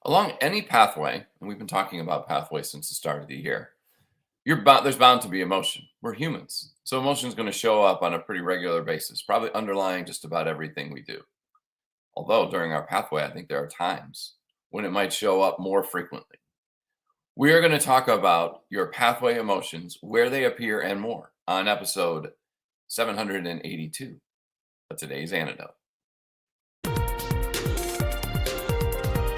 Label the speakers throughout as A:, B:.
A: Along any pathway, and we've been talking about pathways since the start of the year, there's bound to be emotion. We're humans. So emotion is going to show up on a pretty regular basis, probably underlying just about everything we do. Although during our pathway, I think there are times when it might show up more frequently. We are going to talk about your pathway emotions, where they appear, and more on episode 782 of today's Antidote.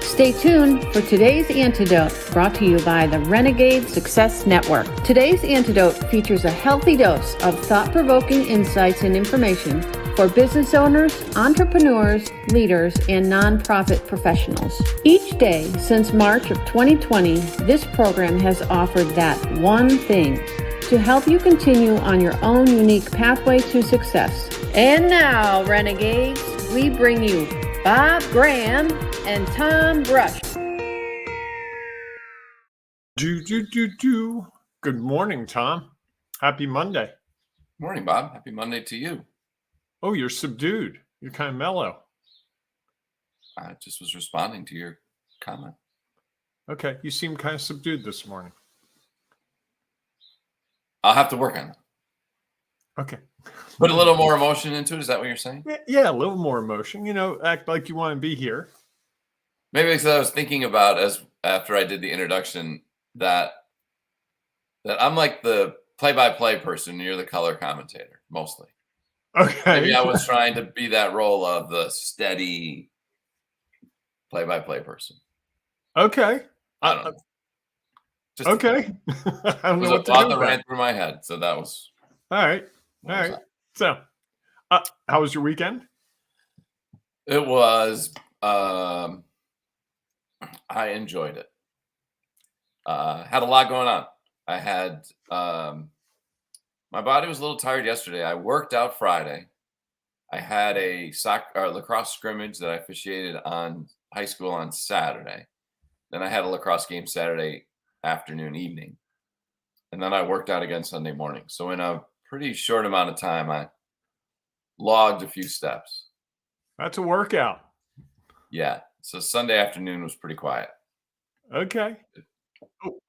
B: Stay tuned for today's Antidote, brought to you by the Renegade Success Network. Today's Antidote features a healthy dose of thought-provoking insights and information for business owners, entrepreneurs, leaders, and nonprofit professionals. Each day since March of 2020, this program has offered that one thing to help you continue on your own unique pathway to success. And now, Renegades, we bring you Bob Graham and Tom Brush.
C: Good morning, Tom. Happy Monday.
A: Morning, Bob. Happy Monday to you.
C: Oh, you're subdued. You're kind of mellow.
A: I just was responding to your comment.
C: Okay, you seem kind of subdued this morning.
A: I'll have to work on it.
C: Okay.
A: Put a little more emotion into it. Is that what you're saying?
C: Yeah, a little more emotion. Act like you want to be here.
A: Maybe because I was thinking about after I did the introduction that I'm like the play-by-play person and you're the color commentator, mostly.
C: Okay.
A: Maybe I was trying to be that role of the steady play-by-play person.
C: Okay.
A: I don't know.
C: Okay. I don't know what to do.
A: That ran through my head, so that was
C: all right. All right. So, how was your weekend?
A: It was. I enjoyed it. Had a lot going on. I had my body was a little tired yesterday. I worked out Friday. I had a lacrosse scrimmage that I officiated on high school on Saturday. Then I had a lacrosse game Saturday afternoon, evening. And then I worked out again Sunday morning. So in a pretty short amount of time, I logged a few steps.
C: That's a workout.
A: Yeah. So Sunday afternoon was pretty quiet.
C: Okay.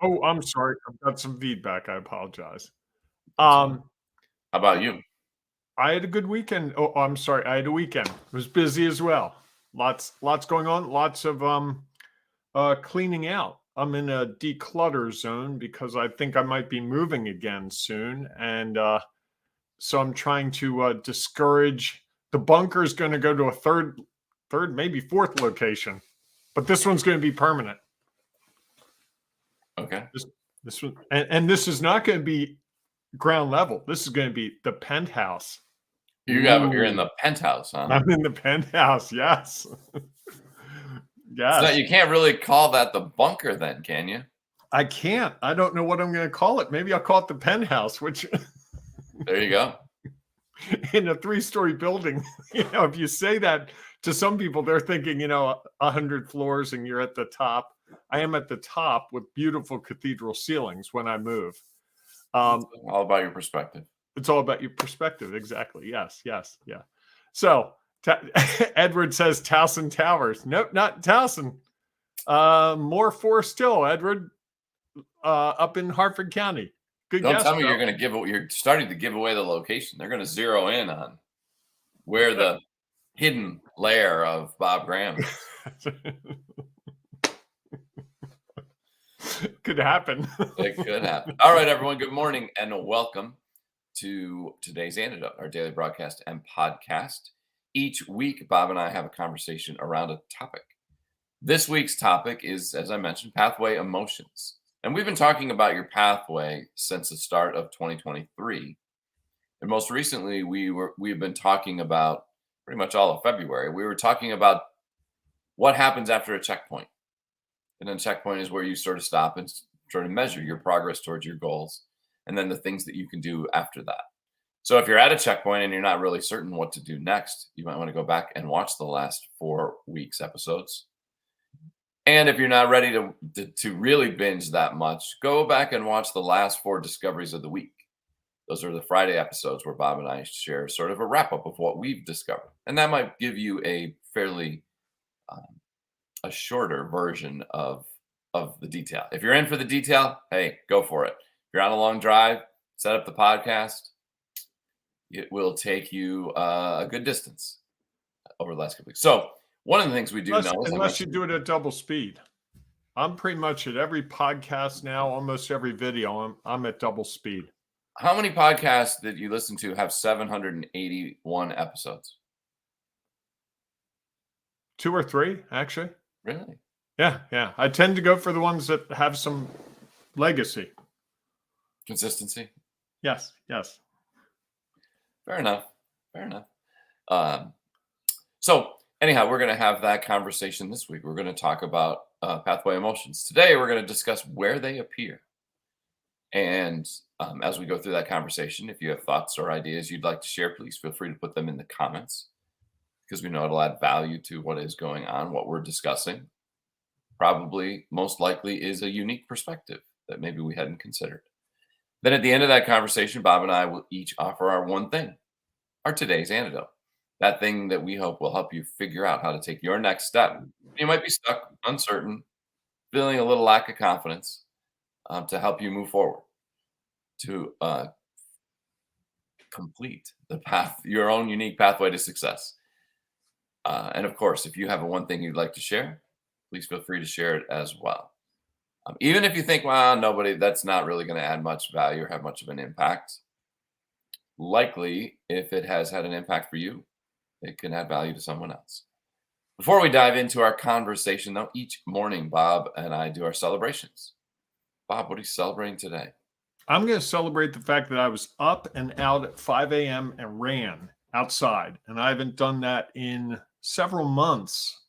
C: Oh, I'm sorry. I've got some feedback. I apologize. How
A: about you?
C: I had a good weekend. Oh, I'm sorry. I had a weekend. It was busy as well. Lots going on. Lots of cleaning out. I'm in a declutter zone because I think I might be moving again soon, and so I'm trying to discourage. The bunker is going to go to a third, maybe fourth location, but this one's going to be permanent.
A: Okay.
C: This one, and this is not going to be ground level. This is going to be the penthouse.
A: You're in the penthouse, huh?
C: I'm in the penthouse. Yes. Yes.
A: So you can't really call that the bunker, then, can you?
C: I can't. I don't know what I'm going to call it. Maybe I'll call it the penthouse. Which.
A: There you go.
C: In a 3-story building, if you say that to some people, they're thinking, 100 floors and you're at the top. I am at the top with beautiful cathedral ceilings when I move.
A: All about your perspective.
C: It's all about your perspective. Exactly. Yes. Yeah. So Edward says Towson Towers. Nope, not Towson. More 4 still, Edward, up in Hartford County. Good
A: Don't
C: guess,
A: tell me
C: bro.
A: you're starting to give away the location. They're going to zero in on where the hidden lair of Bob Graham is.
C: Could happen.
A: It could happen. All right, everyone. Good morning and welcome to today's Antidote, our daily broadcast and podcast. Each week, Bob and I have a conversation around a topic. This week's topic is, as I mentioned, pathway emotions. And we've been talking about your pathway since the start of 2023. And most recently, we've been talking about pretty much all of February. We were talking about what happens after a checkpoint. And then checkpoint is where you sort of stop and sort of measure your progress towards your goals, and then the things that you can do after that. So if you're at a checkpoint and you're not really certain what to do next, you might want to go back and watch the last 4 weeks episodes. And if you're not ready to really binge that much, go back and watch the last 4 discoveries of the week. Those are the Friday episodes where Bob and I share sort of a wrap up of what we've discovered. And that might give you a fairly a shorter version of the detail. If you're in for the detail, hey, go for it. If you're on a long drive, set up the podcast. It will take you a good distance over the last couple weeks. So one of the things we do know,
C: unless you do it at double speed. I'm pretty much at every podcast now, almost every video. I'm at double speed.
A: How many podcasts that you listen to have 781 episodes?
C: 2 or 3, actually.
A: Really?
C: Yeah. I tend to go for the ones that have some legacy.
A: Consistency?
C: Yes.
A: Fair enough. So anyhow, we're going to have that conversation this week. We're going to talk about pathway emotions. Today, we're going to discuss where they appear. And as we go through that conversation, if you have thoughts or ideas you'd like to share, please feel free to put them in the comments, because we know it'll add value to what is going on, what we're discussing. Probably, most likely, is a unique perspective that maybe we hadn't considered. Then at the end of that conversation, Bob and I will each offer our one thing, our today's antidote. That thing that we hope will help you figure out how to take your next step. You might be stuck, uncertain, feeling a little lack of confidence, to help you move forward, to complete the path, your own unique pathway to success. And of course, if you have one thing you'd like to share, please feel free to share it as well. Even if you think, well, that's not really going to add much value or have much of an impact. Likely, if it has had an impact for you, it can add value to someone else. Before we dive into our conversation, though, each morning, Bob and I do our celebrations. Bob, what are you celebrating today?
C: I'm going to celebrate the fact that I was up and out at 5 a.m. and ran outside. And I haven't done that in several months.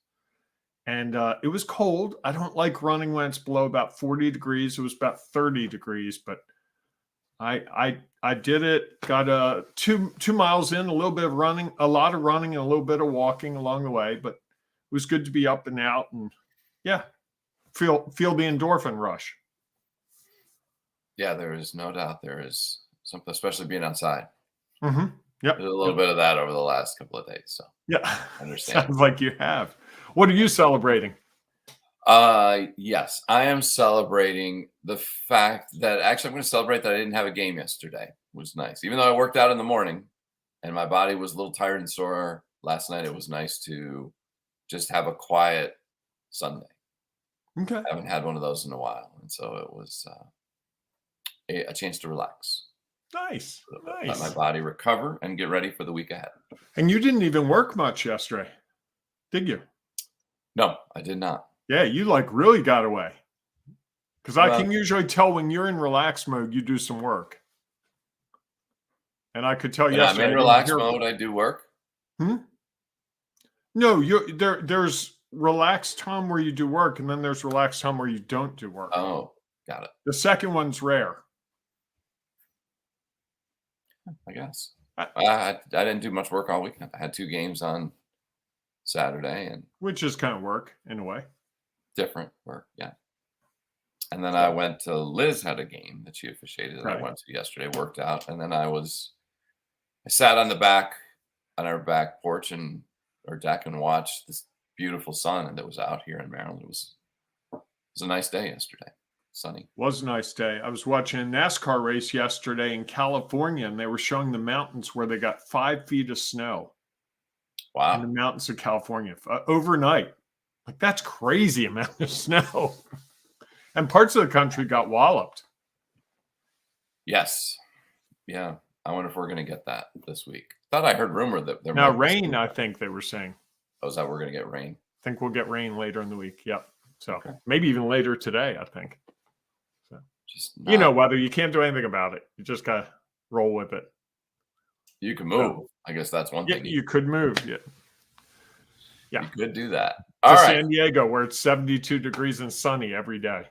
C: And it was cold. I don't like running when it's below about 40 degrees. It was about 30 degrees, but I did it. Got 2 miles in, a little bit of running, a lot of running, and a little bit of walking along the way. But it was good to be up and out, and feel the endorphin rush.
A: Yeah, there is no doubt. There is something, especially being outside.
C: Mm-hmm. Yep.
A: There's a little bit of that over the last couple of days. So
C: yeah,
A: I understand.
C: Sounds like you have. What are you celebrating?
A: Yes, I am celebrating the fact that actually I'm going to celebrate that I didn't have a game yesterday. It was nice. Even though I worked out in the morning and my body was a little tired and sore last night, it was nice to just have a quiet Sunday.
C: Okay.
A: I haven't had one of those in a while. And so it was a chance to relax.
C: Nice.
A: Let my body recover and get ready for the week ahead.
C: And you didn't even work much yesterday, did you?
A: No, I did not.
C: Yeah, you really got away. Because I can usually tell when you're in relaxed mode, you do some work. And I could tell yesterday.
A: I'm in relaxed mode, I do work.
C: No, there's relaxed time where you do work, and then there's relaxed time where you don't do work.
A: Oh, got it.
C: The second one's rare.
A: I guess. I didn't do much work all weekend. I had 2 games on Saturday, and
C: which is kind of work in a way.
A: Different work, yeah. And then I went to Liz had a game that she officiated that I went to yesterday, worked out, and then I sat on our back porch or deck and watched this beautiful sun that was out here in Maryland. It was a nice day yesterday. Sunny.
C: Was a nice day. I was watching a NASCAR race yesterday in California, and they were showing the mountains where they got 5 feet of snow.
A: Wow.
C: In the mountains of California overnight. Like, that's crazy amount of snow. And parts of the country got walloped.
A: Yes. Yeah. I wonder if we're going to get that this week. Thought I heard rumor that there
C: now rain, I think they were saying.
A: Oh, is that we're going to get rain?
C: I think we'll get rain later in the week. Yep. So maybe even later today, I think. So weather, you can't do anything about it. You just got to roll with it.
A: You can move. I guess that's one thing.
C: You could move. Yeah.
A: You could do that.
C: All right. San Diego, where it's 72 degrees and sunny every day.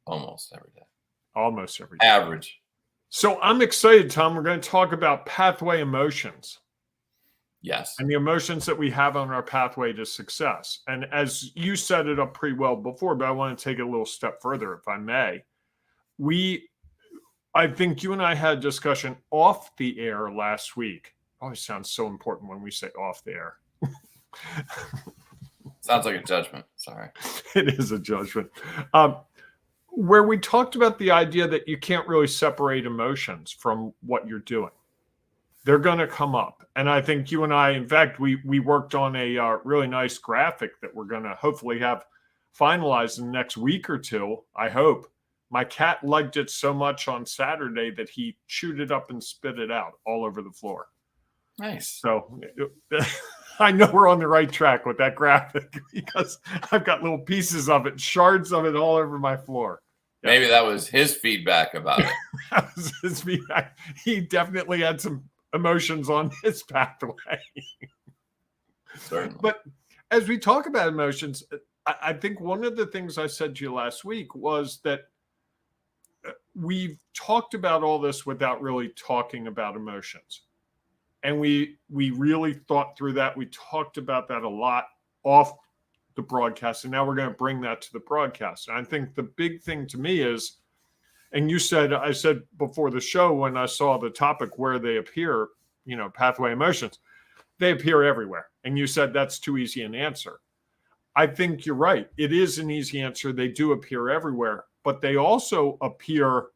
A: Almost every day.
C: Almost every day.
A: Average.
C: So I'm excited, Tom. We're going to talk about pathway emotions.
A: Yes.
C: And the emotions that we have on our pathway to success. And as you set it up pretty well before, but I want to take it a little step further, if I may. I think you and I had a discussion off the air last week. Always sounds so important when we say off the air.
A: Sounds like a judgment. Sorry.
C: It is a judgment. Where we talked about the idea that you can't really separate emotions from what you're doing. They're going to come up. And I think you and I, in fact, we worked on a really nice graphic that we're going to hopefully have finalized in the next week or two, I hope. My cat liked it so much on Saturday that he chewed it up and spit it out all over the floor.
A: Nice.
C: So I know we're on the right track with that graphic because I've got little pieces of it, shards of it all over my floor. Yeah.
A: Maybe that was his feedback about it.
C: That was his feedback. He definitely had some emotions on his pathway.
A: Certainly.
C: But as we talk about emotions, I think one of the things I said to you last week was that we've talked about all this without really talking about emotions. And we really thought through that. We talked about that a lot off the broadcast. And now we're going to bring that to the broadcast. And I think the big thing to me is, and I said before the show when I saw the topic where they appear, pathway emotions, they appear everywhere. And you said that's too easy an answer. I think you're right. It is an easy answer. They do appear everywhere, but they also appear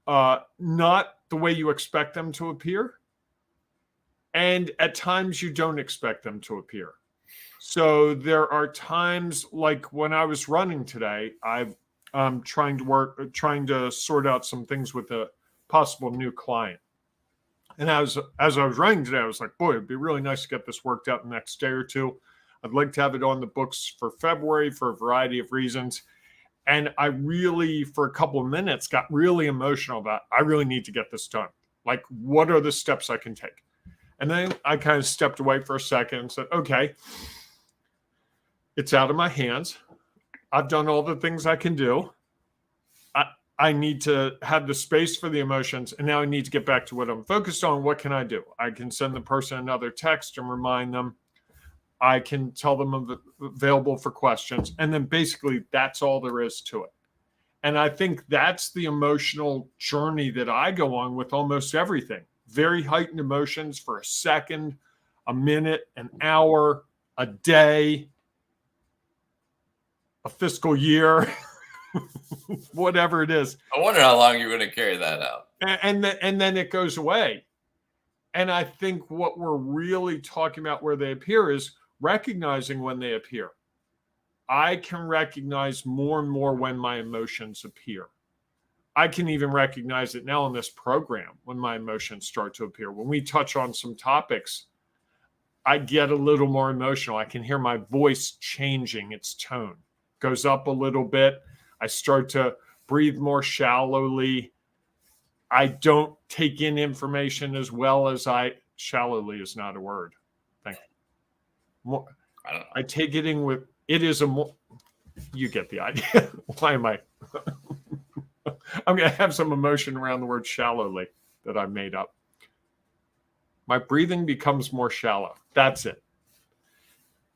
C: not the way you expect them to appear. And at times you don't expect them to appear. So there are times like when I was running today, I'm trying to sort out some things with a possible new client. And as I was running today, I was like, boy, it'd be really nice to get this worked out in the next day or two. I'd like to have it on the books for February for a variety of reasons. And I really, for a couple of minutes, got really emotional about, I really need to get this done. Like, what are the steps I can take? And then I kind of stepped away for a second and said, okay, it's out of my hands. I've done all the things I can do. I need to have the space for the emotions. And now I need to get back to what I'm focused on. What can I do? I can send the person another text and remind them. I can tell them I'm available for questions. And then basically that's all there is to it. And I think that's the emotional journey that I go on with almost everything. Very heightened emotions for a second, a minute, an hour, a day, a fiscal year, whatever it is.
A: I wonder how long you're going to carry that out.
C: And then it goes away. And I think what we're really talking about where they appear is recognizing when they appear. I can recognize more and more when my emotions appear. I can even recognize it now in this program when my emotions start to appear. When we touch on some topics, I get a little more emotional. I can hear my voice changing its tone. Goes up a little bit. I start to breathe more shallowly. I don't take in information as well as shallowly is not a word. Thank you. More, I take it in with, it is a more, you get the idea. Why am I? I'm going to have some emotion around the word shallowly that I made up. My breathing becomes more shallow. That's it.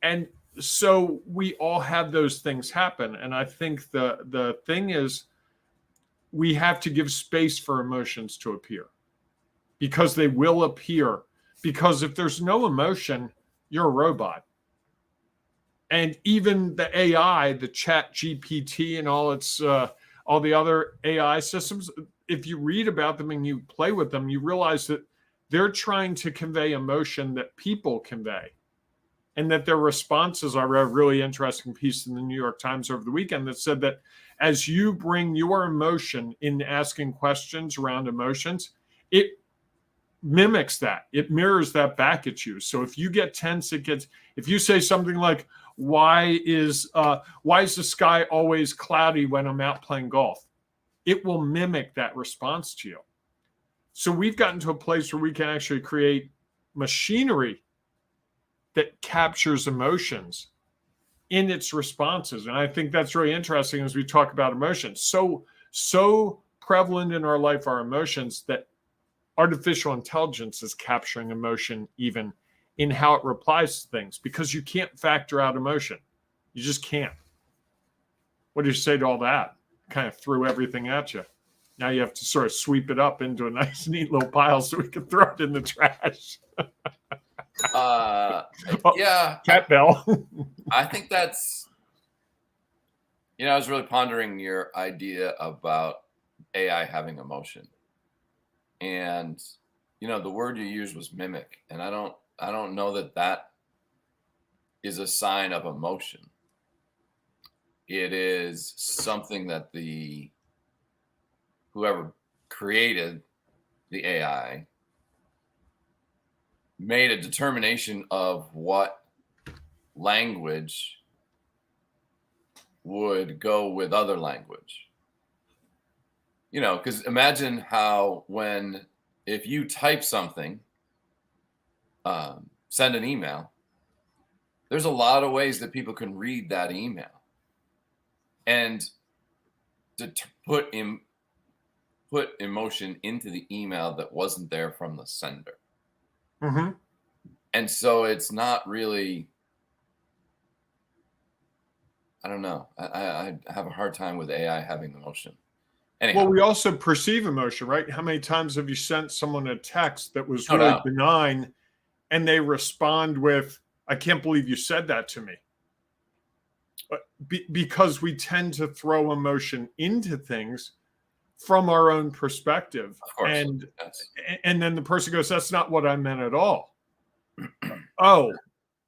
C: And so we all have those things happen. And I think the thing is we have to give space for emotions to appear because they will appear. Because if there's no emotion, you're a robot. And even the AI, the Chat GPT and all the other AI systems, if you read about them and you play with them, you realize that they're trying to convey emotion that people convey. And that their responses, I read a really interesting piece in the New York Times over the weekend that said that as you bring your emotion in asking questions around emotions, it mimics that. It mirrors that back at you. So if you get tense, if you say something like, why is the sky always cloudy when I'm out playing golf? It will mimic that response to you. So we've gotten to a place where we can actually create machinery that captures emotions in its responses. And I think that's really interesting as we talk about emotions. So prevalent in our life are emotions that artificial intelligence is capturing emotion even in how it replies to things, because you can't factor out emotion. You just can't. What do you say to all that? Kind of threw everything at you. Now you have to sort of sweep it up into a nice, neat little pile so we can throw it in the trash.
A: Yeah.
C: Cat bell.
A: I think that's, I was really pondering your idea about AI having emotion. And, the word you used was mimic. And I don't know that that is a sign of emotion. It is something that whoever created the AI made a determination of what language would go with other language. Because imagine how if you type something, send an email, there's a lot of ways that people can read that email. And put emotion into the email that wasn't there from the sender.
C: Mm-hmm.
A: And so it's not really, I don't know. I have a hard time with AI having emotion. Anyhow.
C: Well, we also perceive emotion, right? How many times have you sent someone a text that was
A: No
C: really
A: doubt.
C: benign and they respond with, I can't believe you said that to me? Because we tend to throw emotion into things from our own perspective.
A: Of course.
C: And
A: Yes.
C: and then the person goes, that's not what I meant at all. Oh,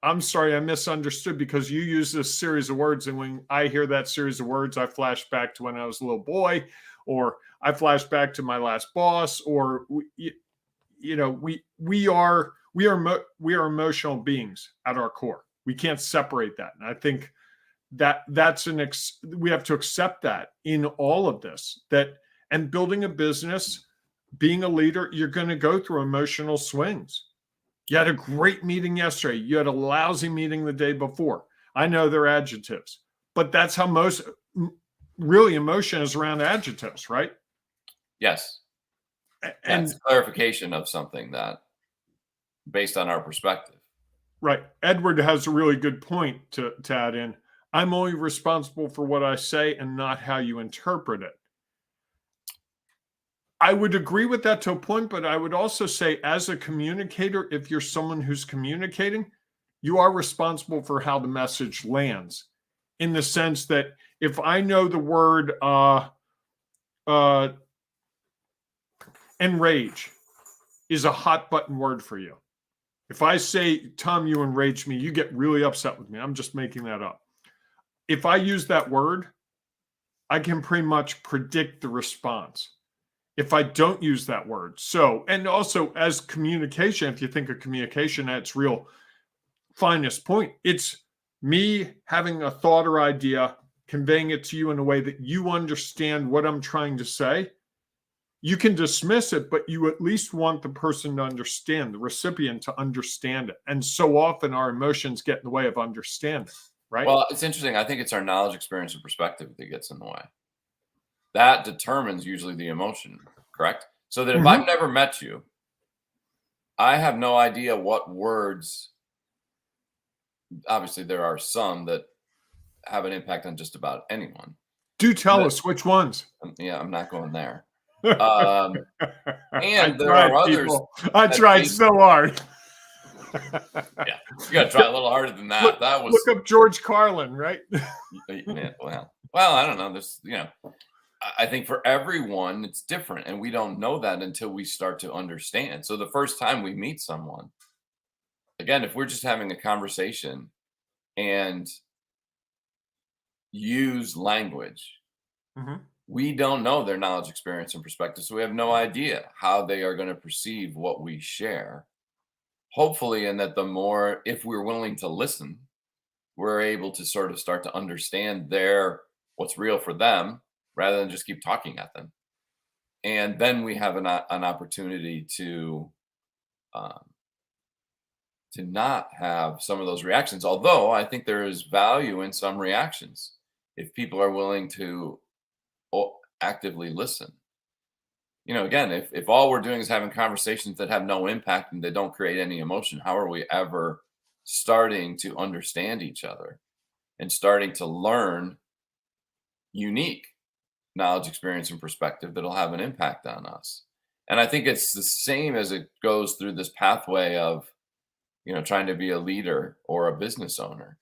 C: I'm sorry, I misunderstood because you use this series of words. And when I hear that series of words, I flash back to when I was a little boy, or I flash back to my last boss, or we are emotional beings at our core. We can't separate that. And I think we have to accept that in all of this, and building a business, being a leader, you're going to go through emotional swings. You had a great meeting yesterday. You had a lousy meeting the day before. I know they're adjectives, but that's how most really emotion is around adjectives, right?
A: Yes. And it's clarification of something that based on our perspective.
C: Right. Edward has a really good point to add in. I'm only responsible for what I say and not how you interpret it. I would agree with that to a point, but I would also say, as a communicator, if you're someone who's communicating, you are responsible for how the message lands, in the sense that if I know the word enrage is a hot button word for you. If I say, Tom, you enrage me, you get really upset with me. I'm just making that up. If I use that word, I can pretty much predict the response. If I don't use that word. So, and also as communication, if you think of communication at its real finest point, it's me having a thought or idea, conveying it to you in a way that you understand what I'm trying to say. You can dismiss it, but you at least want the person to understand, the recipient to understand it. And so often our emotions get in the way of understanding, right?
A: Well, it's interesting. I think it's our knowledge, experience, and perspective that gets in the way. That determines usually the emotion, correct? So that if I've never met you, I have no idea what words. Obviously, there are some that have an impact on just about anyone.
C: Do tell us which ones.
A: Yeah, I'm not going there. And there
C: are
A: others.
C: I tried so hard.
A: Yeah, you got to try a little harder than that.
C: Look up George Carlin, right?
A: Yeah, well, I don't know. There's, I think for everyone it's different, and we don't know that until we start to understand. So the first time we meet someone, again, if we're just having a conversation and use language, we don't know their knowledge, experience, and perspective. So we have no idea how they are going to perceive what we share. Hopefully, and that if we're willing to listen, we're able to sort of start to understand what's real for them rather than just keep talking at them. And then we have an opportunity to not have some of those reactions. Although I think there is value in some reactions if people are willing to actively listen. Again, if all we're doing is having conversations that have no impact and they don't create any emotion, how are we ever starting to understand each other and starting to learn unique knowledge, experience, and perspective that'll have an impact on us? And I think it's the same as it goes through this pathway of, trying to be a leader or a business owner.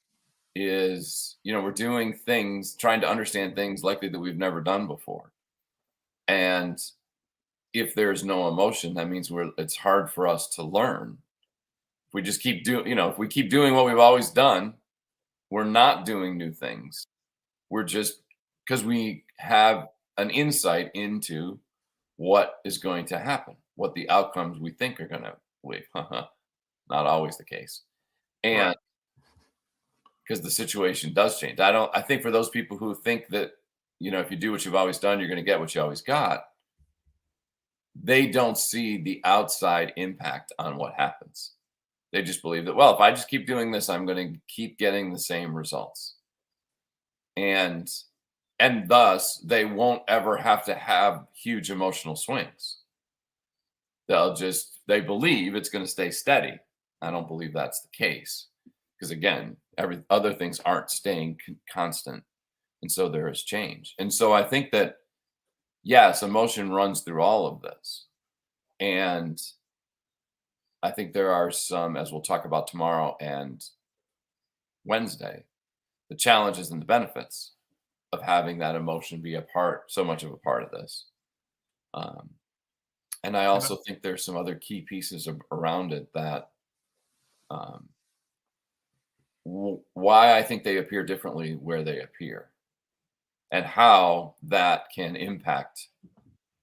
A: is, we're doing things, trying to understand things likely that we've never done before. And if there's no emotion, that means it's hard for us to learn. If we just keep doing, if we keep doing what we've always done, we're not doing new things. We're just, because we have an insight into what is going to happen, what the outcomes we think are going to be. Not always the case. And because the situation does change. I think for those people who think that, if you do what you've always done, you're going to get what you always got, they don't see the outside impact on what happens. They just believe that, well, if I just keep doing this, I'm going to keep getting the same results. And thus they won't ever have to have huge emotional swings. They believe it's going to stay steady. I don't believe that's the case, because again, other things aren't staying constant. And so there is change. And so I think that, yes, emotion runs through all of this. And I think there are some, as we'll talk about tomorrow and Wednesday, the challenges and the benefits of having that emotion be so much of a part of this. And I also think there's some other key pieces around it that why I think they appear differently where they appear, and how that can impact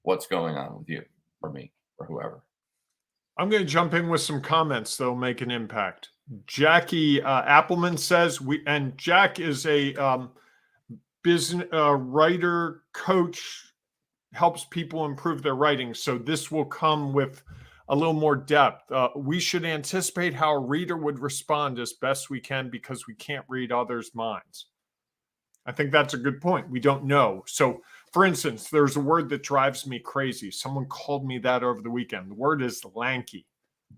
A: what's going on with you or me or whoever.
C: I'm going to jump in with some comments that'll make an impact. Jackie Appleman says, and Jack is a business writer, coach, helps people improve their writing. So this will come with a little more depth. We should anticipate how a reader would respond as best we can, because we can't read others' minds. I think that's a good point. We don't know. So, for instance, there's a word that drives me crazy. Someone called me that over the weekend. The word is lanky.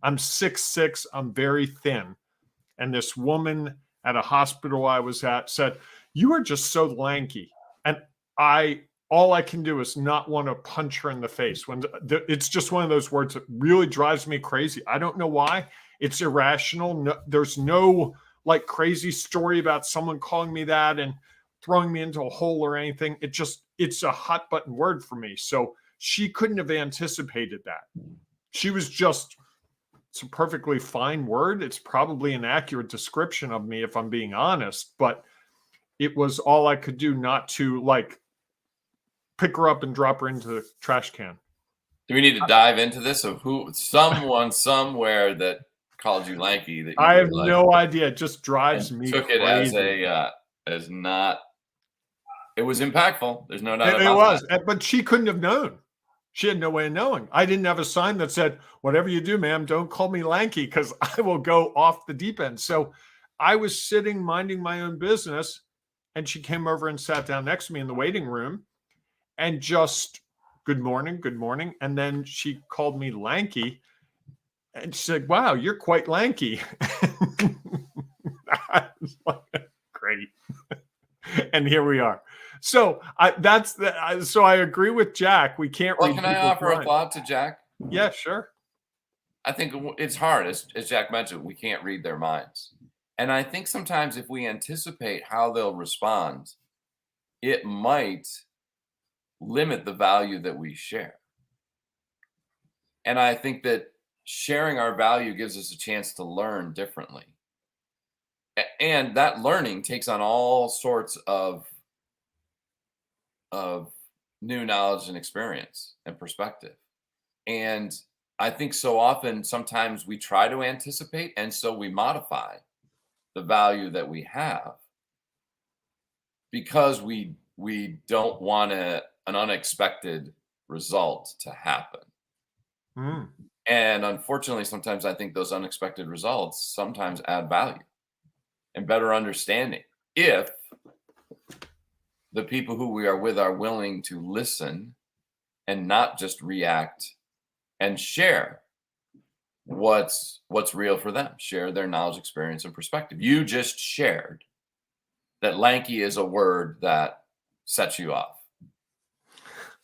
C: I'm 6'6". I'm very thin. And this woman at a hospital I was at said, "You are just so lanky." And all I can do is not want to punch her in the face. It's just one of those words that really drives me crazy. I don't know why. It's irrational. No, there's no crazy story about someone calling me that and throwing me into a hole or anything. It's a hot button word for me. So she couldn't have anticipated that. She was it's a perfectly fine word. It's probably an accurate description of me, if I'm being honest, but it was all I could do not to pick her up and drop her into the trash can.
A: Do we need to dive into this of someone somewhere that called you lanky? That
C: I have no idea. It just drives me
A: took
C: crazy.
A: It as not. It was impactful. There's no doubt about
C: it was,
A: that.
C: But she couldn't have known. She had no way of knowing. I didn't have a sign that said, "Whatever you do, ma'am, don't call me lanky, because I will go off the deep end." So I was sitting minding my own business, and she came over and sat down next to me in the waiting room and just, "Good morning, good morning." And then she called me lanky, and she said, "Wow, you're quite lanky." I was like, great. And here we are. So I agree with Jack. We can't read.
A: Can I offer a thought to Jack?
C: Yeah, sure.
A: I think it's hard, as Jack mentioned. We can't read their minds, and I think sometimes if we anticipate how they'll respond, it might limit the value that we share. And I think that sharing our value gives us a chance to learn differently. And that learning takes on all sorts of new knowledge and experience and perspective. And I think so often, sometimes we try to anticipate, and so we modify the value that we have because we don't want an unexpected result to happen.
C: Mm.
A: And unfortunately, sometimes I think those unexpected results sometimes add value and better understanding if the people who we are with are willing to listen and not just react and share what's real for them, share their knowledge, experience, and perspective. You just shared that lanky is a word that sets you off.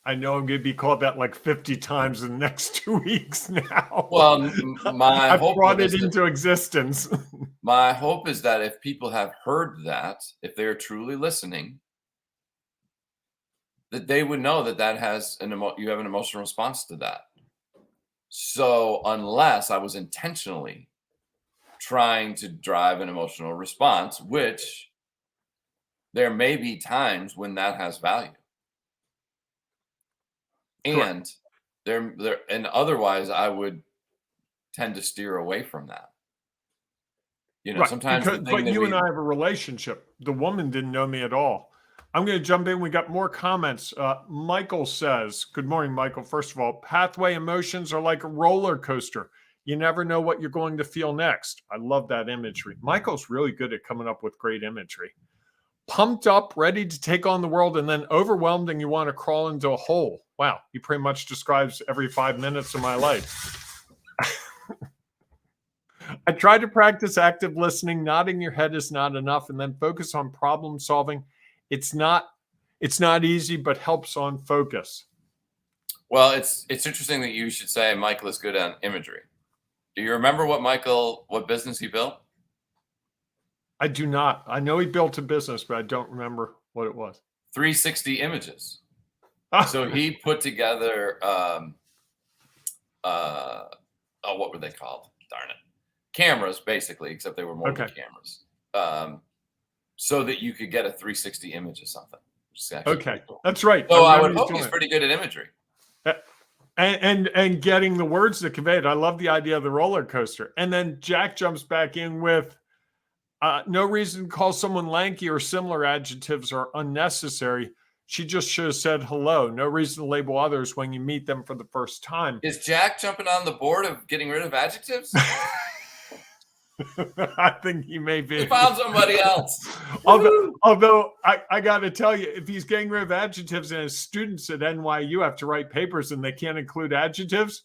C: I know I'm going to be called that like 50 times in the next 2 weeks now.
A: Well,
C: I brought it into existence.
A: My hope is that if people have heard that, if they're truly listening, that they would know that that has you have an emotional response to that. So unless I was intentionally trying to drive an emotional response, which there may be times when that has value.
C: Correct.
A: And and otherwise I would tend to steer away from that.
C: Right,
A: Sometimes the thing
C: but
A: that
C: you and
A: we
C: I have a relationship. The woman didn't know me at all. I'm going to jump in. We got more comments. Michael says, good morning, Michael. First of all, pathway emotions are like a roller coaster. You never know what you're going to feel next. I love that imagery. Michael's really good at coming up with great imagery. Pumped up, ready to take on the world, and then overwhelmed and you want to crawl into a hole. Wow, he pretty much describes every 5 minutes of my life. I try to practice active listening. Nodding your head is not enough, and then focus on problem solving. It's not easy, but helps on focus.
A: Well, it's interesting that you should say Michael is good on imagery. Do you remember what business he built?
C: I do not. I know he built a business, but I don't remember what it was.
A: 360 images. So he put together what were they called? Darn it. Cameras, basically, except they were mobile cameras. So that you could get a 360 image of something.
C: Okay. Cool. That's right.
A: So I would hope he's pretty good at imagery.
C: And getting the words to convey it. I love the idea of the roller coaster. And then Jack jumps back in with no reason to call someone lanky or similar adjectives are unnecessary. She just should have said hello. No reason to label others when you meet them for the first time.
A: Is Jack jumping on the board of getting rid of adjectives?
C: I think he may be.
A: He found somebody else.
C: Although I got to tell you, if he's getting rid of adjectives and his students at NYU have to write papers and they can't include adjectives,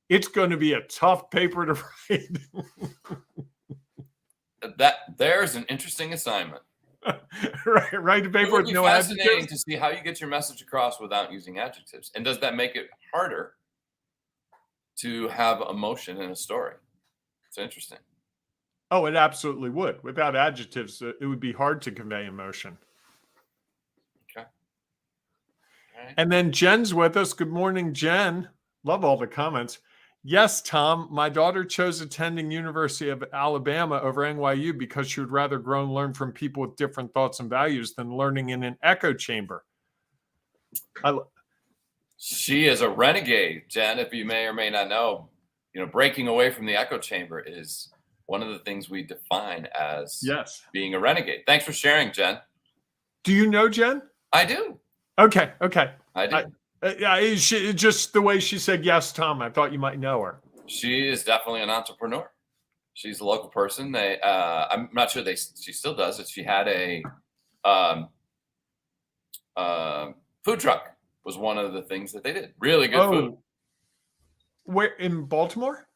C: it's going to be a tough paper to write.
A: There's an interesting assignment.
C: Right, write a paper with no adjectives.
A: Fascinating to see how you get your message across without using adjectives, and does that make it harder to have emotion in a story? It's interesting.
C: Oh, it absolutely would. Without adjectives, it would be hard to convey emotion.
A: Okay. All right.
C: And then Jen's with us. Good morning, Jen. Love all the comments. Yes, Tom, my daughter chose attending University of Alabama over NYU because she would rather grow and learn from people with different thoughts and values than learning in an echo chamber.
A: She is a renegade, Jen, if you may or may not know. Breaking away from the echo chamber is one of the things we define as being a renegade. Thanks for sharing, Jen.
C: Do you know Jen?
A: I do.
C: Okay.
A: I do.
C: Just the way she said yes, Tom, I thought you might know her.
A: She is definitely an entrepreneur. She's a local person. I'm not sure she still does it. She had a food truck was one of the things that they did. Really good food.
C: Where in Baltimore?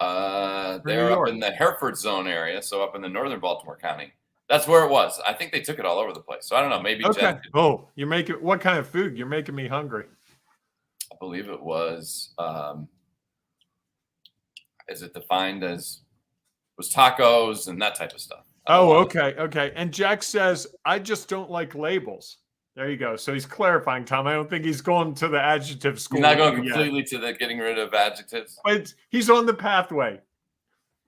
A: They're up in the Hereford zone area, so up in the northern Baltimore County. That's where it was. I think they took it all over the place. So I don't know. Maybe Jen could.
C: You're making what kind of food? You're making me hungry.
A: I believe it was. Is it defined as was tacos and that type of stuff?
C: Okay. And Jack says, I just don't like labels. There you go. So he's clarifying, Tom. I don't think he's going to the adjective school.
A: He's not going completely to the getting rid of adjectives.
C: But he's on the pathway.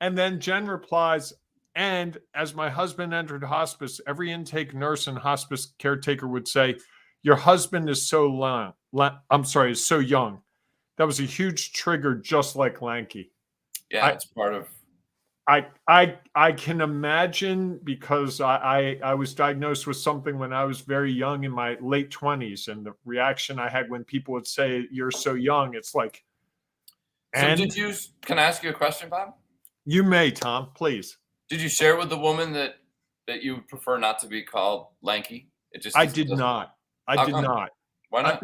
C: And then Jen replies, and as my husband entered hospice, every intake nurse and hospice caretaker would say, your husband is so is so young. That was a huge trigger, just like lanky.
A: Yeah, it's part of.
C: I can imagine because I was diagnosed with something when I was very young in my late 20s, and the reaction I had when people would say you're so young, it's like.
A: So can I ask you a question, Bob?
C: You may, Tom, please.
A: Did you share with the woman that you would prefer not to be called lanky?
C: I did not. I did not.
A: Why not?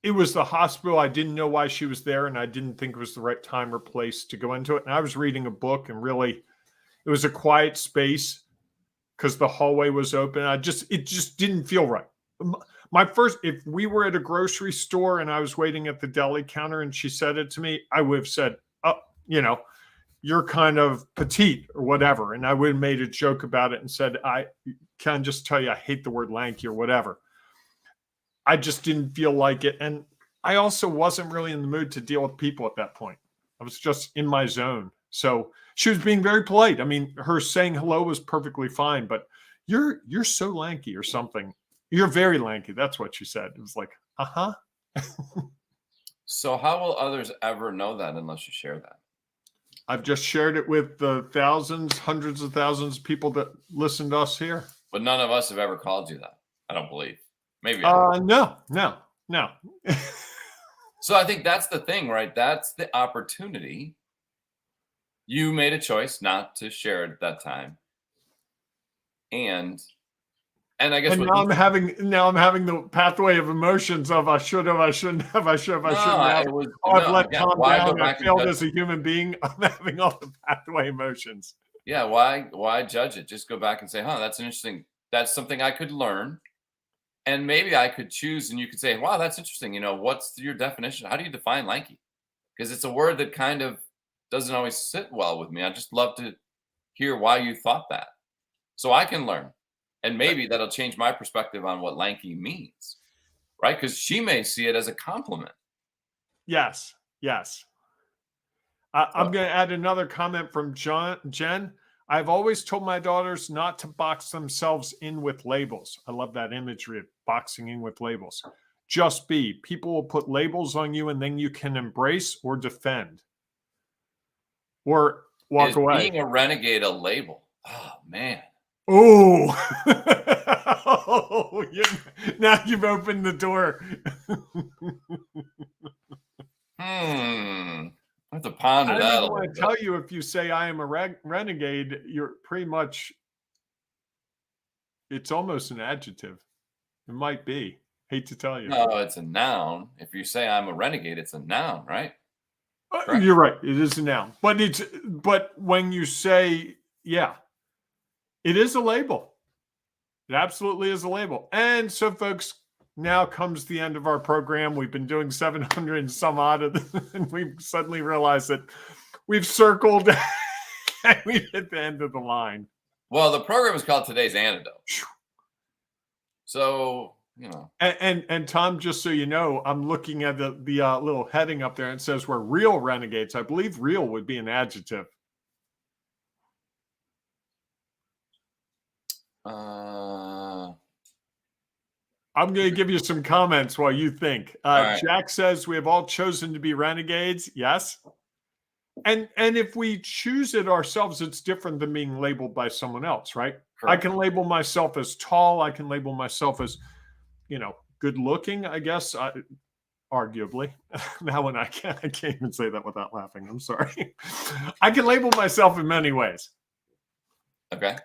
C: It was the hospital. I didn't know why she was there, and I didn't think it was the right time or place to go into it. And I was reading a book, and really, it was a quiet space because the hallway was open. It just didn't feel right. if we were at a grocery store and I was waiting at the deli counter and she said it to me, I would have said, oh, you're kind of petite or whatever. And I would have made a joke about it and said, I can just tell you, I hate the word lanky or whatever. I just didn't feel like it. And I also wasn't really in the mood to deal with people at that point. I was just in my zone. So she was being very polite. I mean, her saying hello was perfectly fine, but you're so lanky or something. You're very lanky. That's what she said. It was like, uh-huh.
A: So how will others ever know that unless you share that?
C: I've just shared it with the thousands, hundreds of thousands of people that listen to us here.
A: But none of us have ever called you that. I don't believe. Maybe.
C: No.
A: So I think that's the thing, right? That's the opportunity. You made a choice not to share it at that time. And I guess
C: now I'm having the pathway of emotions of I should have, I shouldn't have, I should have, I shouldn't have. I've let Tom down. I failed as a human being. I'm having all the pathway emotions.
A: Yeah, why judge it? Just go back and say, that's that's something I could learn. And maybe I could choose and you could say, wow, that's interesting. What's your definition? How do you define lanky? Because it's a word that kind of doesn't always sit well with me. I just love to hear why you thought that. So I can learn. And maybe that'll change my perspective on what lanky means, right? Because she may see it as a compliment.
C: Yes. I'm going to add another comment from Jen. I've always told my daughters not to box themselves in with labels. I love that imagery of boxing in with labels. Just be. People will put labels on you and then you can embrace or defend or walk away.
A: Being a renegade a label? Oh, man.
C: Oh, now you've opened the door.
A: I have to ponder that.
C: I don't want to tell you if you say I am a renegade, you're pretty much, it's almost an adjective. It might be. Hate to tell you.
A: No, it's a noun. If you say I'm a renegade, it's a noun, right?
C: You're right. It is a noun. But when you say, yeah, it is a label. It absolutely is a label. And so, folks, now comes the end of our program. We've been doing 700 and some odd of them, and we've suddenly realized that we've circled and we've hit the end of the line.
A: Well, the program is called Today's Antidote. So,
C: And Tom, just so you know, I'm looking at the little heading up there and it says we're real renegades. I believe real would be an adjective. I'm going to give you some comments while you think. Right. Jack says we have all chosen to be renegades. Yes. And if we choose it ourselves, it's different than being labeled by someone else, right? Correct. I can label myself as tall. I can label myself as, good looking, I guess, arguably. Now when I can't even say that without laughing. I'm sorry. I can label myself in many ways.
A: Okay.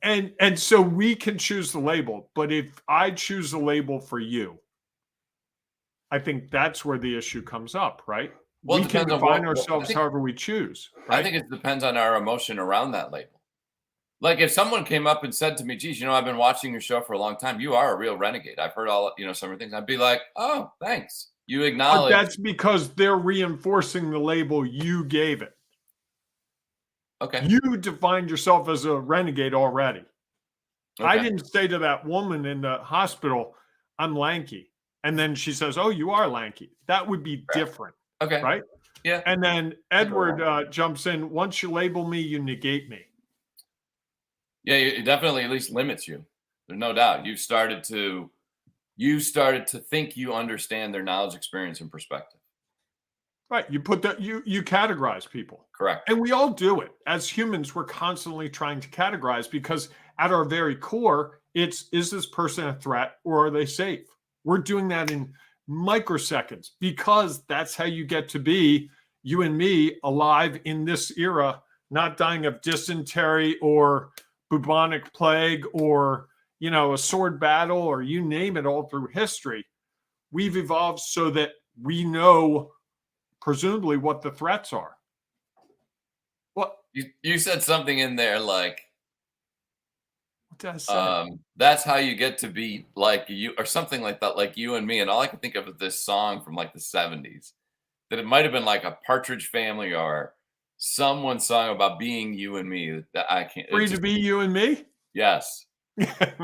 C: And so we can choose the label, but if I choose a label for you, I think that's where the issue comes up, right? Well, we can define ourselves however we choose. Right?
A: I think it depends on our emotion around that label. Like if someone came up and said to me, geez, I've been watching your show for a long time. You are a real renegade. I've heard all, some of the things. I'd be like, oh, thanks. You acknowledge.
C: But that's because they're reinforcing the label you gave it.
A: Okay.
C: You defined yourself as a renegade already. Okay. I didn't say to that woman in the hospital, I'm lanky. And then she says, oh, you are lanky. That would be different.
A: Okay.
C: Right?
A: Yeah.
C: And then Edward jumps in. Once you label me, you negate me.
A: Yeah, it definitely at least limits you. There's no doubt. You started to think you understand their knowledge, experience, and perspective.
C: Right. You put that you categorize people.
A: Correct.
C: And we all do it. As humans, we're constantly trying to categorize because at our very core, is this person a threat or are they safe? We're doing that in microseconds because that's how you get to be, you and me, alive in this era, not dying of dysentery or bubonic plague or, a sword battle or you name it all through history. We've evolved so that we know presumably what the threats are.
A: What you said something in there like
C: Just say.
A: That's how you get to be like you or something like that, like you and me. And all I can think of is this song from like the 70s that it might have been like a Partridge Family or someone song about being you and me that I can't. It
C: Free to
A: just
C: be you and me?
A: yes.
C: I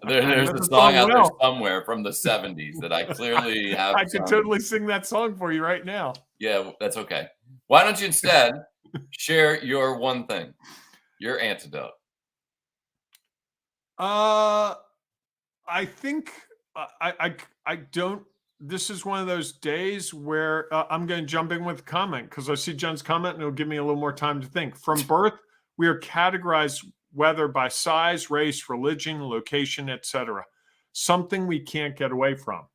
A: There's
C: know
A: a
C: the
A: song
C: song
A: out there
C: well.
A: somewhere from the 70s that I clearly have
C: I could
A: some.
C: totally sing that song for you right now.
A: Yeah, that's okay. Why don't you instead share your one thing, your antidote?
C: Uh, I think I don't. This is one of those days where I'm going to jump in with a comment because I see Jen's comment and it'll give me a little more time to think. From birth, we are categorized whether by size, race, religion, location, etc. Something we can't get away from.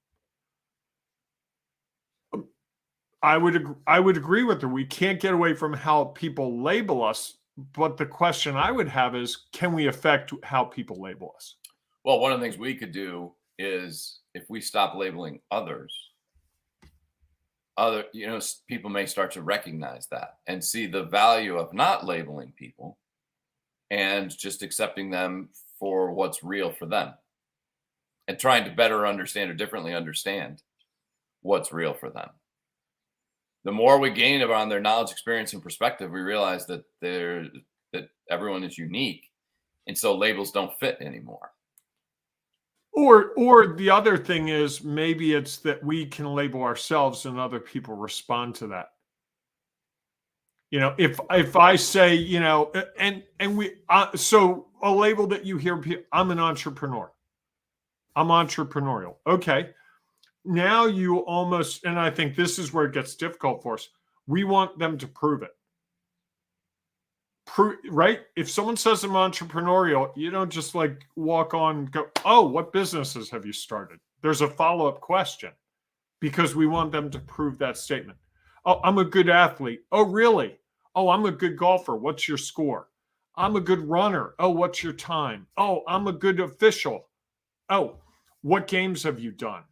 C: I would agree with her. We can't get away from how people label us, but the question I would have is, can we affect how people label us?
A: Well, one of the things we could do is if we stop labeling others, people may start to recognize that and see the value of not labeling people and just accepting them for what's real for them and trying to better understand or differently understand what's real for them. The more we gain around their knowledge, experience, and perspective, we realize that that everyone is unique, and so labels don't fit anymore.
C: Or the other thing is maybe it's that we can label ourselves and other people respond to that. You know, if I say, you know, and we so a label that you hear, I'm an entrepreneur. I'm entrepreneurial. Okay. Now you almost, and I think this is where it gets difficult for us. We want them to prove it. Right? If someone says I'm entrepreneurial, you don't just like walk on and go, oh, what businesses have you started? There's a follow-up question because we want them to prove that statement. Oh, I'm a good athlete. Oh, really? Oh, I'm a good golfer. What's your score? I'm a good runner. Oh, what's your time? Oh, I'm a good official. Oh, what games have you done?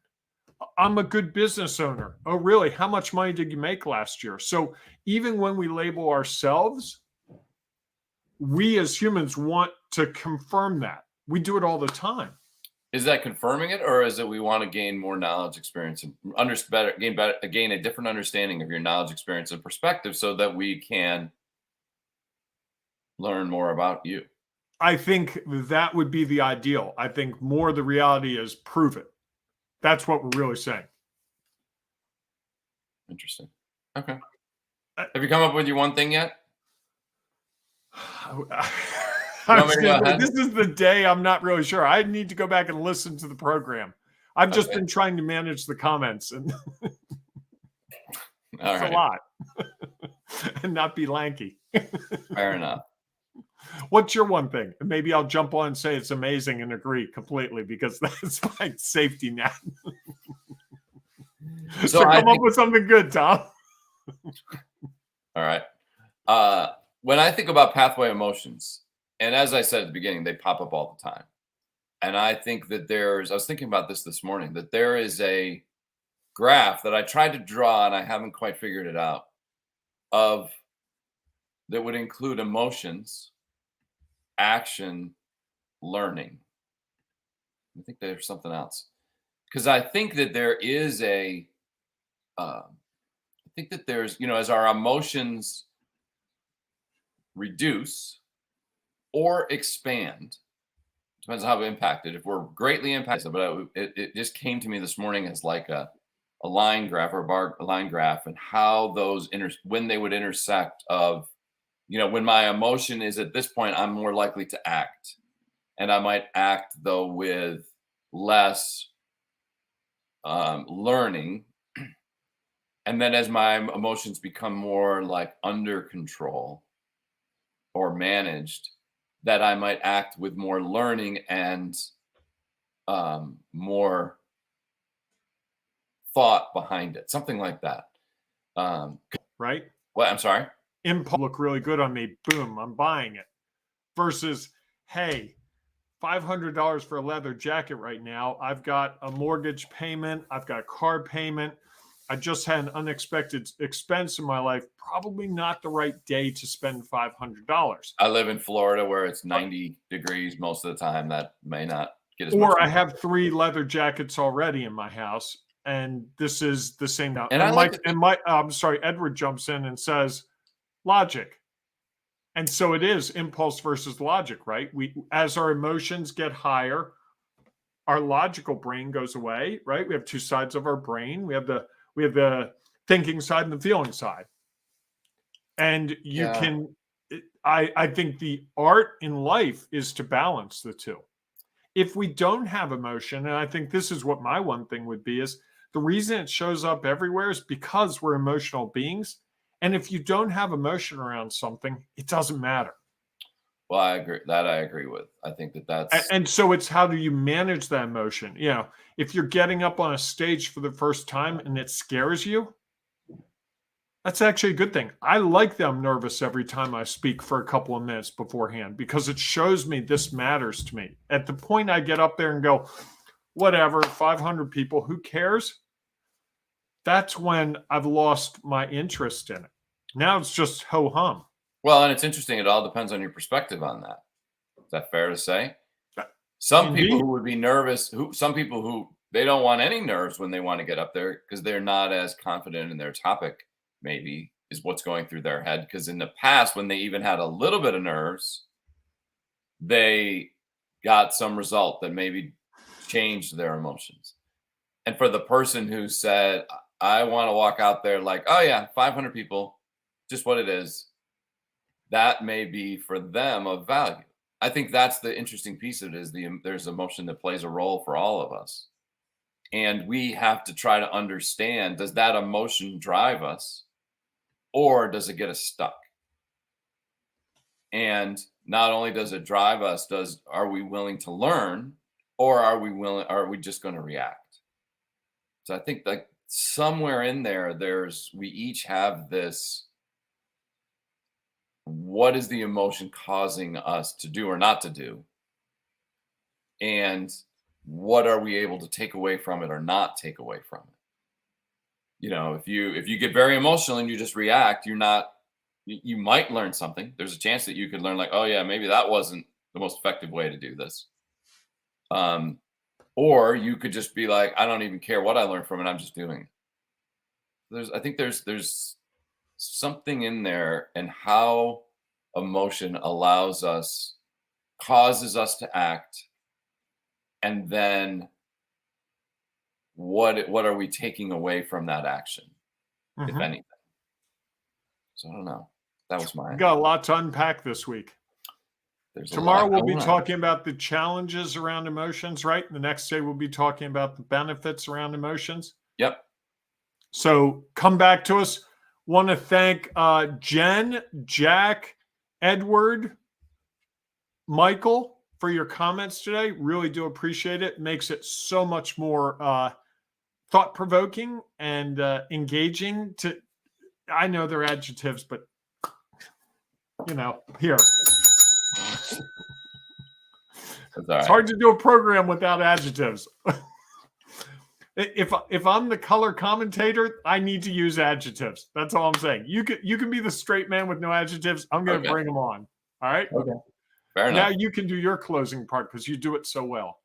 C: I'm a good business owner. Oh, really? How much money did you make last year? So even when we label ourselves, we as humans want to confirm that. We do it all the time.
A: Is that confirming it, or is it we want to gain more knowledge, experience, and gain a different understanding of your knowledge, experience, and perspective, so that we can learn more about you?
C: I think that would be the ideal. I think more the reality is prove it. That's what we're really saying.
A: Interesting. Okay. Have you come up with your one thing yet?
C: This is the day I'm not really sure. I need to go back and listen to the program. I've just been trying to manage the comments, and it's a lot, and not be lanky.
A: Fair enough.
C: What's your one thing? Maybe I'll jump on and say it's amazing and agree completely because that's my safety net. So come up with something good, Tom.
A: All right. When I think about pathway emotions, and as I said at the beginning, they pop up all the time. And I think that I was thinking about this morning, that there is a graph that I tried to draw and I haven't quite figured it out that would include emotions, action, learning. I think there's something else. Because I think that there is as our emotions reduce or expand, depends on how impacted. If we're greatly impacted, but it just came to me this morning as like a line graph or a line graph, and how those when they would intersect of, when my emotion is at this point, I'm more likely to act, and I might act though with less learning. And then as my emotions become more like under control or managed, that I might act with more learning and more thought behind it, something like that.
C: Right?
A: What? I'm sorry?
C: Impulse look really good on me. Boom, I'm buying it. Versus, hey, $500 for a leather jacket right now. I've got a mortgage payment. I've got a car payment. I just had an unexpected expense in my life. Probably not the right day to spend $500.
A: I live in Florida where it's 90 degrees most of the time. That may not get as much.
C: Or I have 3 leather jackets already in my house, and this is the same now.
A: And I like
C: Edward jumps in and says, logic. And so it is impulse versus logic, right? As our emotions get higher, our logical brain goes away, right? We have 2 sides of our brain. We have the thinking side and the feeling side. And I think the art in life is to balance the 2. If we don't have emotion, and I think this is what my one thing would be, is the reason it shows up everywhere is because we're emotional beings. And if you don't have emotion around something, it doesn't matter.
A: Well, I agree. That I agree with. I think that's.
C: And so it's how do you manage that emotion? If you're getting up on a stage for the first time and it scares you, that's actually a good thing. I like that I'm nervous every time I speak for a couple of minutes beforehand because it shows me this matters to me. At the point I get up there and go, whatever, 500 people, who cares? That's when I've lost my interest in it. Now it's just ho-hum.
A: Well, and it's interesting. It all depends on your perspective on that. Is that fair to say? Some people who would be nervous, some people who they don't want any nerves when they want to get up there because they're not as confident in their topic, maybe, is what's going through their head. Because in the past, when they even had a little bit of nerves, they got some result that maybe changed their emotions. And for the person who said, I want to walk out there like, oh yeah, 500 people, just what it is, that may be for them of value. I think that's the interesting piece of it is there's emotion that plays a role for all of us. And we have to try to understand, does that emotion drive us or does it get us stuck? And not only does it drive us, are we willing to learn or are we just going to react? So I think like somewhere in there, we each have this, what is the emotion causing us to do or not to do? And what are we able to take away from it or not take away from it? If you get very emotional and you just react, you might learn something. There's a chance that you could learn like, oh yeah, maybe that wasn't the most effective way to do this. Or you could just be like, I don't even care what I learned from it. I'm just doing it. I think there's something in there and how emotion causes us to act. And then what are we taking away from that action, if anything? So I don't know. That was mine.
C: We got a lot to unpack this week. Tomorrow we'll be talking about the challenges around emotions, right? The next day we'll be talking about the benefits around emotions.
A: Yep.
C: So come back to us. Want to thank Jen, Jack, Edward, Michael for your comments today. Really do appreciate it. Makes it so much more thought-provoking and engaging. I know they're adjectives, but here. It's hard to do a program without adjectives. If I'm the color commentator, I need to use adjectives. That's all I'm saying. You can be the straight man with no adjectives. I'm going to bring them on. All right.
A: Okay. Fair enough.
C: Now you can do your closing part because you do it so well.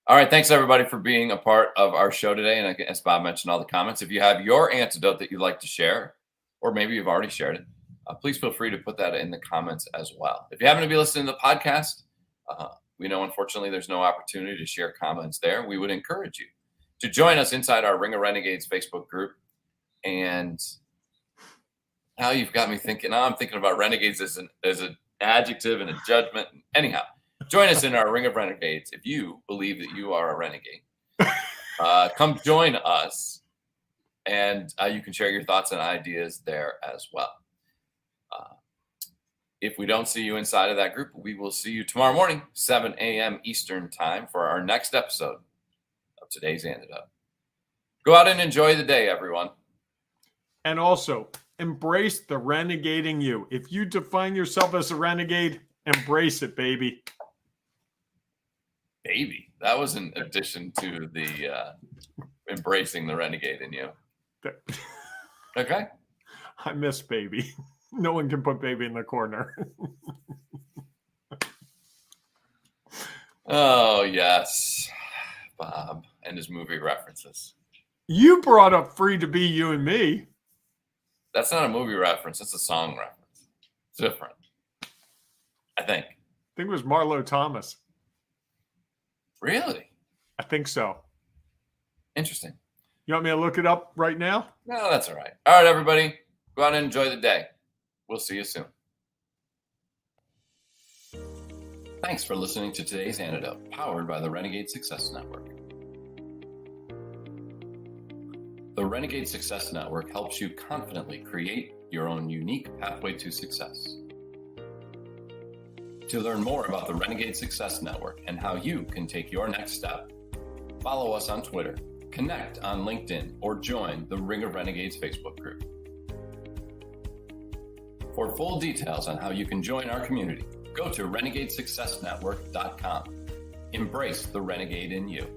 A: All right. Thanks everybody for being a part of our show today. And as Bob mentioned, all the comments. If you have your antidote that you'd like to share, or maybe you've already shared it, please feel free to put that in the comments as well. If you happen to be listening to the podcast, we know unfortunately there's no opportunity to share comments there. We would encourage you to join us inside our Ring of Renegades Facebook group. And now you've got me thinking. Now I'm thinking about renegades as an adjective and a judgment. Anyhow, join us in our Ring of Renegades if you believe that you are a renegade. Come join us, and you can share your thoughts and ideas there as well. If we don't see you inside of that group, we will see you tomorrow morning, 7 a.m. Eastern time, for our next episode of today's Antidote. Go out and enjoy the day, everyone.
C: And also, embrace the renegading you. If you define yourself as a renegade, embrace it, baby.
A: Baby. That was in addition to the embracing the renegade in you. Okay.
C: I miss baby. No one can put baby in the corner.
A: Oh, yes. Bob and his movie references.
C: You brought up Free to Be You and Me.
A: That's not a movie reference. It's a song reference. It's different. I think.
C: I think it was Marlo Thomas.
A: Really?
C: I think so.
A: Interesting.
C: You want me to look it up right now?
A: No, that's all right. All right, everybody. Go out and enjoy the day. We'll see you soon. Thanks for listening to today's Antidote, powered by the Renegade Success Network. The Renegade Success Network helps you confidently create your own unique pathway to success. To learn more about the Renegade Success Network and how you can take your next step, follow us on Twitter, connect on LinkedIn, or join the Ring of Renegades Facebook group. For full details on how you can join our community, go to renegadesuccessnetwork.com. Embrace the renegade in you.